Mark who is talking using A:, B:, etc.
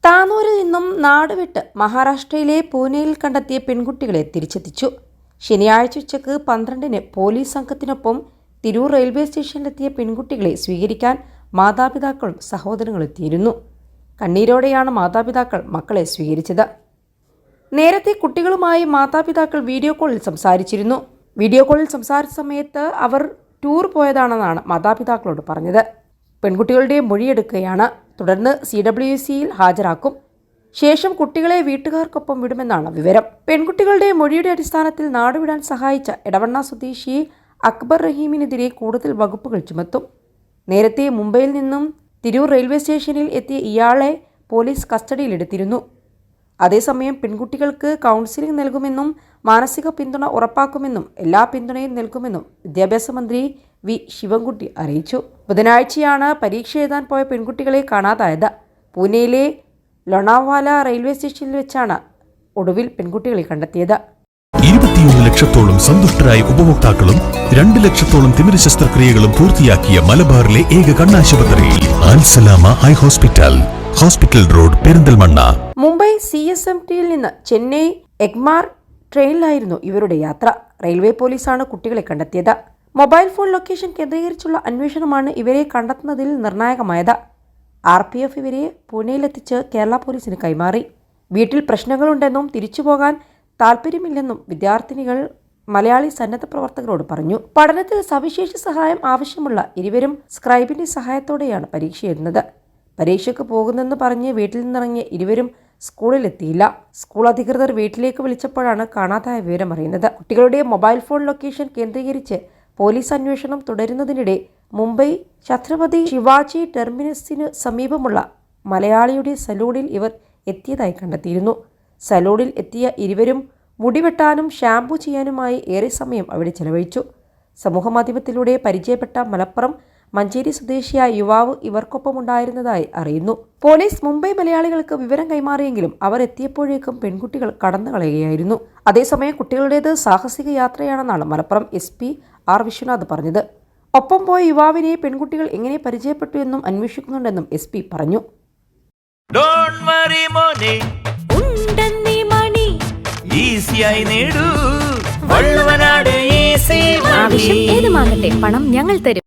A: താനൂരിൽ നിന്നും നാടുവിട്ട് മഹാരാഷ്ട്രയിലെ പൂനെയിൽ കണ്ടെത്തിയ പെൺകുട്ടികളെ തിരിച്ചെത്തിച്ചു. ശനിയാഴ്ച ഉച്ചക്ക് 12-ന് പോലീസ് സംഘത്തിനൊപ്പം തിരൂർ റെയിൽവേ സ്റ്റേഷനിലെത്തിയ പെൺകുട്ടികളെ സ്വീകരിക്കാൻ മാതാപിതാക്കളും സഹോദരങ്ങളും എത്തിയിരുന്നു. കണ്ണീരോടെയാണ് മാതാപിതാക്കൾ മക്കളെ സ്വീകരിച്ചത്. നേരത്തെ കുട്ടികളുമായി മാതാപിതാക്കൾ വീഡിയോ കോളിൽ സംസാരിച്ചിരുന്നു. വീഡിയോ കോളിൽ സംസാരിച്ച സമയത്ത് അവർ ടൂർ പോയതാണെന്നാണ് മാതാപിതാക്കളോട് പറഞ്ഞത്. പെൺകുട്ടികളുടെ മൊഴിയെടുക്കുകയാണ്. തുടർന്ന് CWCയിൽ ഹാജരാക്കും. ശേഷം കുട്ടികളെ വീട്ടുകാർക്കൊപ്പം വിടുമെന്നാണ് വിവരം. പെൺകുട്ടികളുടെ മൊഴിയുടെ അടിസ്ഥാനത്തിൽ നാടുവിടാൻ സഹായിച്ച എടവണ്ണ സ്വദേശി അക്ബർ റഹീമിനെതിരെ കൂടുതൽ വകുപ്പുകൾ ചുമത്തും. നേരത്തെ മുംബൈയിൽ നിന്നും തിരൂർ റെയിൽവേ സ്റ്റേഷനിൽ എത്തിയ ഇയാളെ പോലീസ് കസ്റ്റഡിയിലെടുത്തിരുന്നു. അതേസമയം പെൺകുട്ടികൾക്ക് കൗൺസിലിംഗ് നൽകുമെന്നും മാനസിക പിന്തുണ ഉറപ്പാക്കുമെന്നും എല്ലാ പിന്തുണയും നൽകുമെന്നും വിദ്യാഭ്യാസ മന്ത്രി വി ശിവൻകുട്ടി അറിയിച്ചു. ബുധനാഴ്ചയാണ് പരീക്ഷ എഴുതാൻ പോയ പെൺകുട്ടികളെ കാണാതായത്. പൂനെയിലെ ലോണാവാല റെയിൽവേ സ്റ്റേഷനിൽ വെച്ചാണ് ഒടുവിൽ പെൺകുട്ടികളെ കണ്ടെത്തിയത്.
B: 21 ലക്ഷത്തോളം സന്തുഷ്ടരായ ഉപഭോക്താക്കളും 2 ലക്ഷത്തോളം തിമിര ശസ്ത്രക്രിയകളും പൂർത്തിയാക്കിയ മലബാറിലെ ഏക കണ്ണാശുപത്രി Alsalama high hospital, hospital road, Perinthalmanna.
A: Mumbai CSMTയിൽ നിന്ന് ചെന്നൈ എഗ്മാർ ട്രെയിനിലായിരുന്നു ഇവരുടെ യാത്ര. റെയിൽവേ പോലീസാണ് കുട്ടികളെ കണ്ടെത്തിയത്. മൊബൈൽ ഫോൺ ലൊക്കേഷൻ കേന്ദ്രീകരിച്ചുള്ള അന്വേഷണമാണ് ഇവരെ കണ്ടെത്തുന്നതിൽ നിർണായകമായത്. RPF ഇവരെ പൂനെയിലെത്തിച്ച് കേരള പോലീസിന് കൈമാറി. വീട്ടിൽ പ്രശ്നങ്ങളുണ്ടെന്നും തിരിച്ചുപോകാൻ താല്പര്യമില്ലെന്നും വിദ്യാർത്ഥിനികൾ മലയാളി സന്നദ്ധ പ്രവർത്തകരോട് പറഞ്ഞു. പഠനത്തിൽ സവിശേഷ സഹായം ആവശ്യമുള്ള ഇരുവരും സ്ക്രൈബിന്റെ സഹായത്തോടെയാണ് പരീക്ഷ എഴുതുന്നത്. പരീക്ഷയ്ക്ക് പോകുന്നെന്ന് പറഞ്ഞ് വീട്ടിൽ നിന്നിറങ്ങിയ ഇരുവരും സ്കൂളിലെത്തിയില്ല. സ്കൂൾ അധികൃതർ വീട്ടിലേക്ക് വിളിച്ചപ്പോഴാണ് കാണാതായ വിവരം അറിയുന്നത്. കുട്ടികളുടെ മൊബൈൽ ഫോൺ ലൊക്കേഷൻ കേന്ദ്രീകരിച്ച് പോലീസ് അന്വേഷണം തുടരുന്നതിനിടെ മുംബൈ ഛത്രപതി ശിവാജി ടെർമിനസിന് സമീപമുള്ള മലയാളിയുടെ സലൂണിൽ ഇവർ എത്തിയതായി കണ്ടെത്തിയിരുന്നു. സലൂണിൽ എത്തിയ ഇരുവരും മുടിവെട്ടാനും ഷാംപൂ ചെയ്യാനുമായി ഏറെ സമയം അവിടെ ചെലവഴിച്ചു. സമൂഹമാധ്യമത്തിലൂടെ പരിചയപ്പെട്ട മലപ്പുറം മഞ്ചേരി സ്വദേശിയായ യുവാവ് ഇവർക്കൊപ്പമുണ്ടായിരുന്നതായി അറിയുന്നു. പോലീസ് മുംബൈ മലയാളികൾക്ക് വിവരം കൈമാറിയെങ്കിലും അവർ എത്തിയപ്പോഴേക്കും പെൺകുട്ടികൾ കടന്നു കളയുകയായിരുന്നു. അതേസമയം കുട്ടികളുടേത് സാഹസിക യാത്രയാണെന്നാണ് മലപ്പുറം SP R വിശ്വനാഥ് പറഞ്ഞത്. ഒപ്പം പോയ യുവാവിനെ പെൺകുട്ടികൾ എങ്ങനെ പരിചയപ്പെട്ടു എന്നും അന്വേഷിക്കുന്നുണ്ടെന്നും SP പറഞ്ഞു.
C: ആവശ്യം ഏതുമാകട്ടെ, പണം ഞങ്ങൾ തരും.